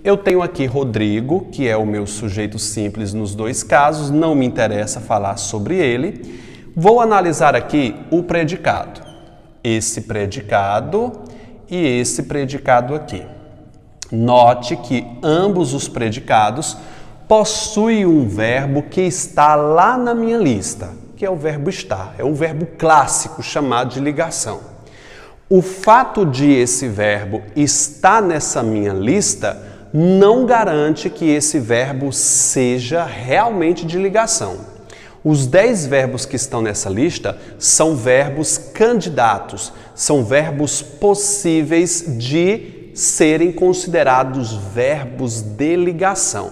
Eu tenho aqui Rodrigo, que é o meu sujeito simples nos dois casos, não me interessa falar sobre ele. Vou analisar aqui o predicado. Esse predicado e esse predicado aqui. Note que ambos os predicados possuem um verbo que está lá na minha lista, que é o verbo estar. É um verbo clássico chamado de ligação. O fato de esse verbo estar nessa minha lista não garante que esse verbo seja realmente de ligação. Os 10 verbos que estão nessa lista são verbos candidatos, são verbos possíveis de serem considerados verbos de ligação.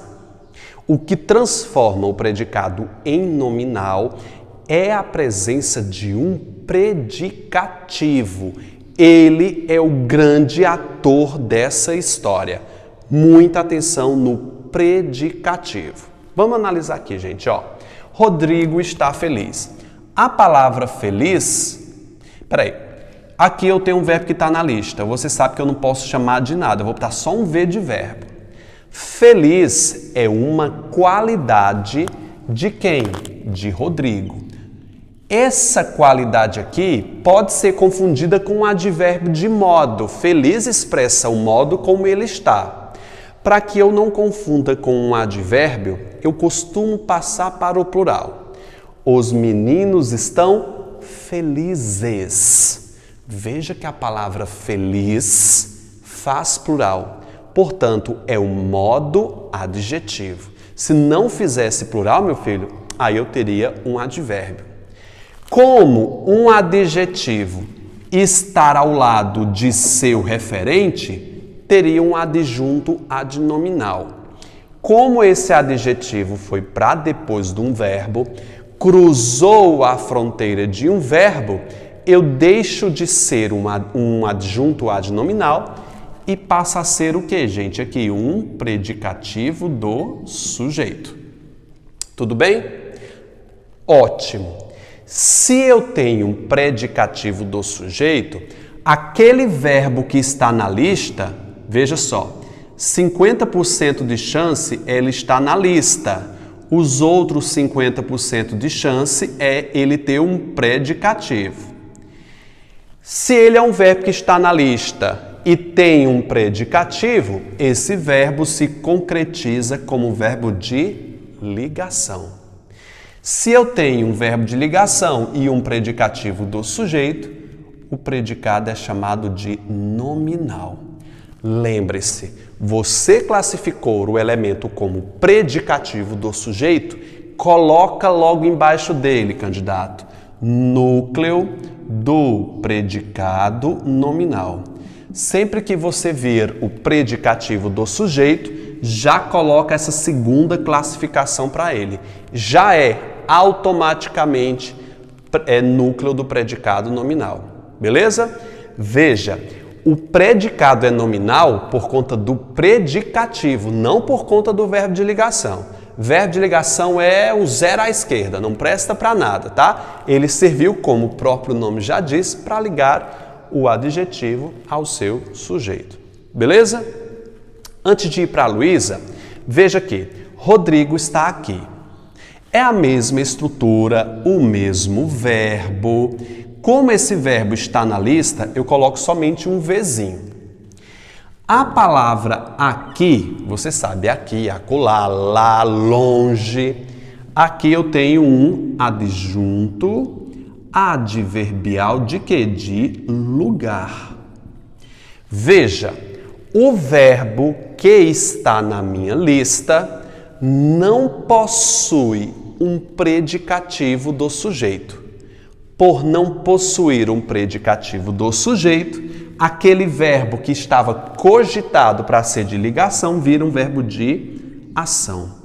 O que transforma o predicado em nominal é a presença de um predicativo. Ele é o grande ator dessa história. Muita atenção no predicativo. Vamos analisar aqui, gente, ó. Rodrigo está feliz. A palavra feliz... Peraí. Aqui eu tenho um verbo que está na lista. Você sabe que eu não posso chamar de nada. Eu vou botar só um V de verbo. Feliz é uma qualidade de quem? De Rodrigo. Essa qualidade aqui pode ser confundida com um advérbio de modo. Feliz expressa o modo como ele está. Para que eu não confunda com um advérbio, eu costumo passar para o plural. Os meninos estão felizes. Veja que a palavra feliz faz plural. Portanto, é um modo adjetivo. Se não fizesse plural, meu filho, aí eu teria um advérbio. Como um adjetivo estar ao lado de seu referente, teria um adjunto adnominal. Como esse adjetivo foi para depois de um verbo, cruzou a fronteira de um verbo, eu deixo de ser um adjunto adnominal e passa a ser o que, gente? Aqui, um predicativo do sujeito. Tudo bem? Ótimo. Se eu tenho um predicativo do sujeito, aquele verbo que está na lista, veja só, 50% de chance é ele estar na lista. Os outros 50% de chance é ele ter um predicativo. Se ele é um verbo que está na lista e tem um predicativo, esse verbo se concretiza como verbo de ligação. Se eu tenho um verbo de ligação e um predicativo do sujeito, o predicado é chamado de nominal. Lembre-se, você classificou o elemento como predicativo do sujeito, coloca logo embaixo dele, candidato, núcleo do predicado nominal. Sempre que você vir o predicativo do sujeito, já coloca essa segunda classificação para ele. Já é automaticamente núcleo do predicado nominal. Beleza? Veja, o predicado é nominal por conta do predicativo, não por conta do verbo de ligação. Verbo de ligação é o zero à esquerda, não presta para nada, tá? Ele serviu, como o próprio nome já diz, para ligar o adjetivo ao seu sujeito. Beleza? Antes de ir para a Luísa, veja aqui, Rodrigo está aqui. É a mesma estrutura, o mesmo verbo. Como esse verbo está na lista, eu coloco somente um Vzinho. A palavra aqui, você sabe, aqui, acolá, lá, longe. Aqui eu tenho um adjunto adverbial de quê? De lugar. Veja, o verbo que está na minha lista não possui um predicativo do sujeito. Por não possuir um predicativo do sujeito, aquele verbo que estava cogitado para ser de ligação vira um verbo de ação.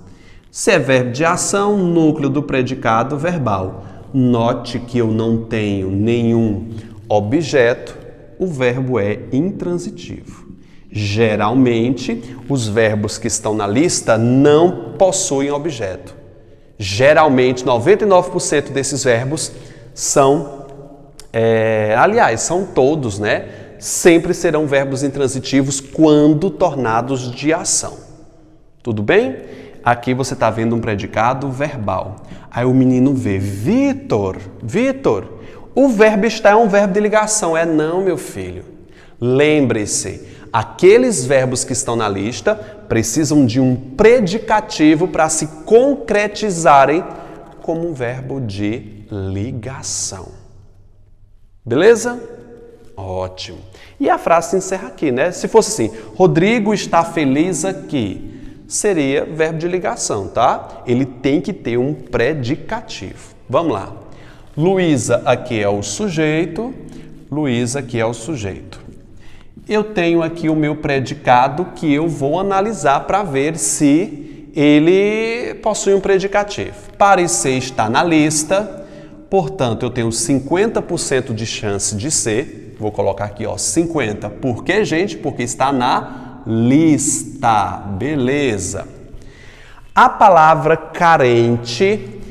Se é verbo de ação, núcleo do predicado verbal. Note que eu não tenho nenhum objeto, o verbo é intransitivo. Geralmente, os verbos que estão na lista não possuem objeto. Geralmente, 99% desses verbos são, aliás, são todos, né? sempre serão verbos intransitivos quando tornados de ação. Tudo bem? Aqui você está vendo um predicado verbal. Aí o menino vê, Vitor, o verbo estar é um verbo de ligação. É não, meu filho. Lembre-se, aqueles verbos que estão na lista precisam de um predicativo para se concretizarem como um verbo de ligação. Beleza? Ótimo. E a frase se encerra aqui, né? Se fosse assim, Rodrigo está feliz aqui, seria verbo de ligação, tá? Ele tem que ter um predicativo. Vamos lá. Luísa aqui é o sujeito, Luísa aqui é o sujeito. Eu tenho aqui o meu predicado que eu vou analisar para ver se ele possui um predicativo. Parecer está na lista, portanto, eu tenho 50% de chance de ser. Vou colocar aqui, ó, 50. Por quê, gente? Porque está na lista. Beleza. A palavra carente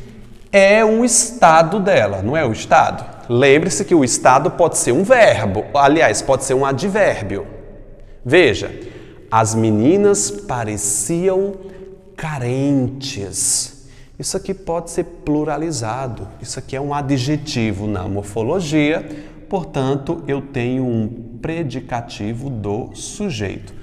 é um estado dela, não é o estado? Lembre-se que o estado pode ser um verbo, aliás, pode ser um advérbio. Veja, as meninas pareciam carentes. Isso aqui pode ser pluralizado. Isso aqui é um adjetivo na morfologia, portanto, eu tenho um predicativo do sujeito.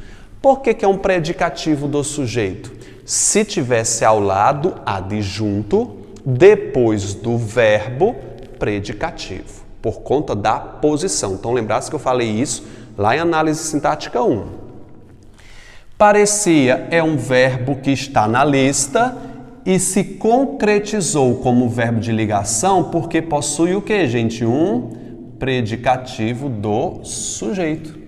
Por que é um predicativo do sujeito? Se tivesse ao lado adjunto, depois do verbo, predicativo, por conta da posição. Então, lembrasse que eu falei isso lá em análise sintática 1. Parecia é um verbo que está na lista e se concretizou como verbo de ligação porque possui o que, gente? Um predicativo do sujeito.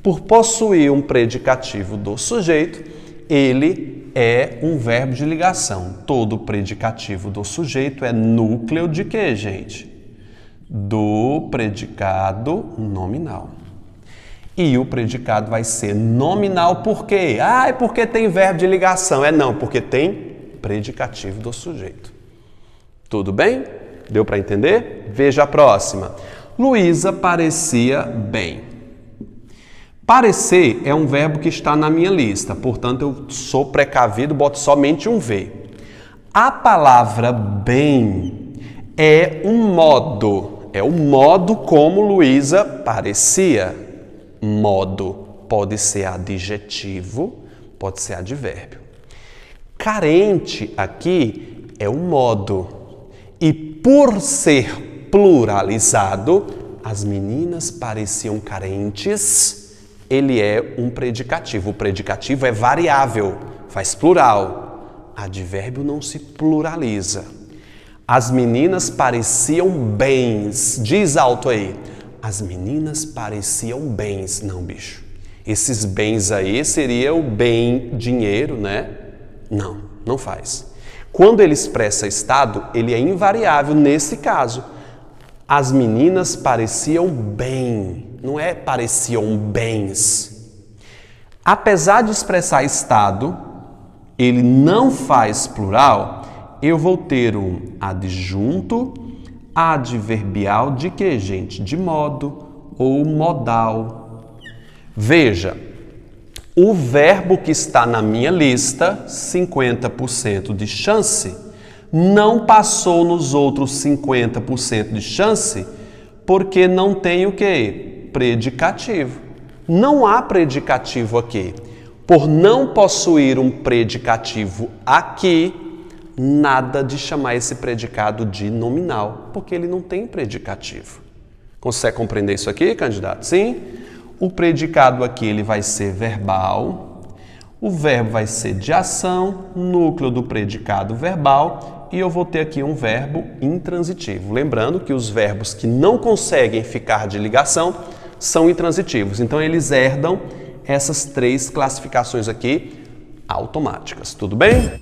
Por possuir um predicativo do sujeito, ele é um verbo de ligação. Todo predicativo do sujeito é núcleo de quê, gente? Do predicado nominal. E o predicado vai ser nominal por quê? Ah, é porque tem verbo de ligação. É não, porque tem predicativo do sujeito. Tudo bem? Deu para entender? Veja a próxima. Luísa parecia bem. Parecer é um verbo que está na minha lista, portanto eu sou precavido, boto somente um V. A palavra bem é um modo. É o modo como Luísa parecia. Modo pode ser adjetivo, pode ser advérbio. Carente aqui é o modo. E por ser pluralizado, as meninas pareciam carentes, ele é um predicativo. O predicativo é variável, faz plural. Advérbio não se pluraliza. As meninas pareciam bens. Diz alto aí. As meninas pareciam bens. Não, bicho. Esses bens aí seria o bem dinheiro, né? Não, não faz. Quando ele expressa estado, ele é invariável nesse caso. As meninas pareciam bem. Não é pareciam bens. Apesar de expressar estado, ele não faz plural. Eu vou ter um adjunto adverbial de que, gente? De modo ou modal. Veja, o verbo que está na minha lista, 50% de chance, não passou nos outros 50% de chance porque não tem o quê? Predicativo. Não há predicativo aqui. Por não possuir um predicativo aqui, nada de chamar esse predicado de nominal, porque ele não tem predicativo. Consegue compreender isso aqui, candidato? Sim? O predicado aqui ele vai ser verbal, o verbo vai ser de ação, núcleo do predicado verbal, e eu vou ter aqui um verbo intransitivo. Lembrando que os verbos que não conseguem ficar de ligação são intransitivos. Então, eles herdam essas três classificações aqui automáticas. Tudo bem?